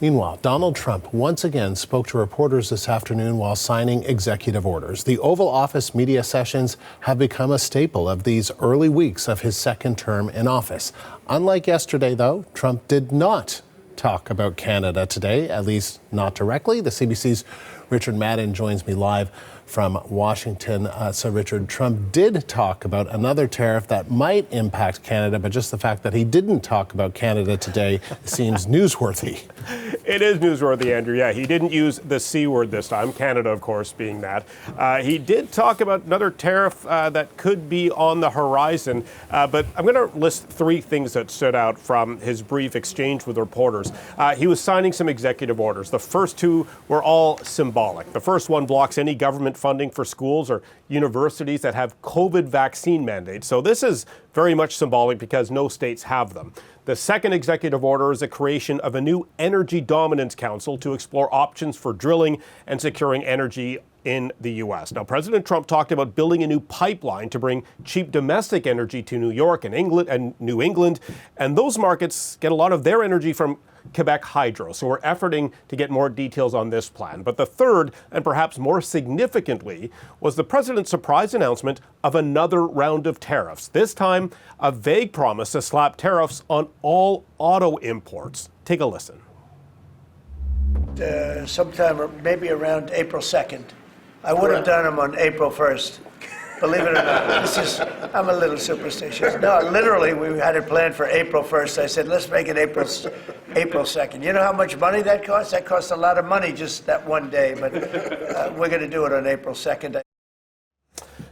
Meanwhile, Donald Trump once again spoke to reporters this afternoon while signing executive orders. The Oval Office media sessions have become a staple of these early weeks of his second term in office. Unlike yesterday, though, Trump did not talk about Canada today, at least not directly. The CBC's Richard Madden joins me live from Washington. So, Richard, Trump did talk about another tariff that might impact Canada, but just the fact that he didn't talk about Canada today seems newsworthy. It is newsworthy, Andrew. Yeah, he didn't use the C word this time, Canada, of course, being that. He did talk about another tariff that could be on the horizon, but I'm going to list three things that stood out from his brief exchange with reporters. He was signing some executive orders. The first two were all symbolic. The first one blocks any government funding for schools or universities that have COVID vaccine mandates. So this is very much symbolic because no states have them. The second executive order is the creation of a new Energy Dominance Council to explore options for drilling and securing energy in the U.S. Now, President Trump talked about building a new pipeline to bring cheap domestic energy to New York and England and New England, and those markets get a lot of their energy from Quebec Hydro. So we're efforting to get more details on this plan. But the third, and perhaps more significantly, was the president's surprise announcement of another round of tariffs. This time, a vague promise to slap tariffs on all auto imports. Take a listen. Sometime maybe around April 2nd. I would have done them on April 1st. Believe it or not, I'm a little superstitious. No, literally, we had it planned for April 1st. I said, let's make it April 2nd. You know how much money that costs? That costs a lot of money just that one day, but we're going to do it on April 2nd.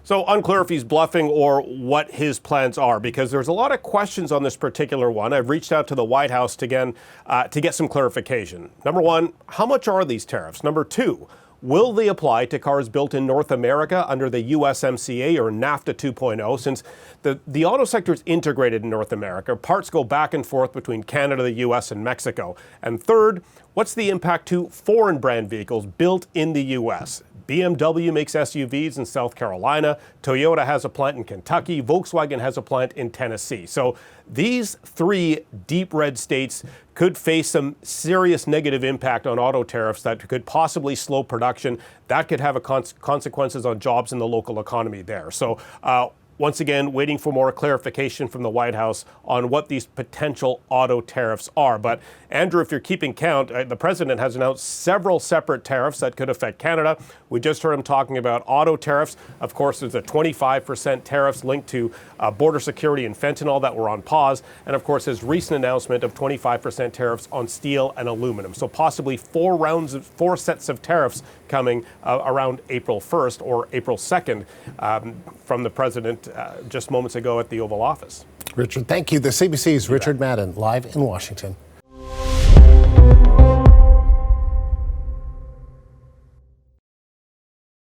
So unclear if he's bluffing or what his plans are, because there's a lot of questions on this particular one. I've reached out to the White House to get some clarification. Number one, how much are these tariffs? Number two, will they apply to cars built in North America under the USMCA or NAFTA 2.0? Since the auto sector is integrated in North America, parts go back and forth between Canada, the US, and Mexico. And third, what's the impact to foreign brand vehicles built in the US? BMW makes SUVs in South Carolina, Toyota has a plant in Kentucky, Volkswagen has a plant in Tennessee. So these three deep red states could face some serious negative impact on auto tariffs that could possibly slow production. That could have consequences on jobs in the local economy there. So once again, waiting for more clarification from the White House on what these potential auto tariffs are. But Andrew, if you're keeping count, the president has announced several separate tariffs that could affect Canada. We just heard him talking about auto tariffs. Of course, there's a 25% tariffs linked to border security and fentanyl that were on pause. And of course, his recent announcement of 25% tariffs on steel and aluminum. So possibly four sets of tariffs coming around April 1st or April 2nd from the president just moments ago at the Oval Office. Richard, thank you. The CBC's Richard Madden, live in Washington.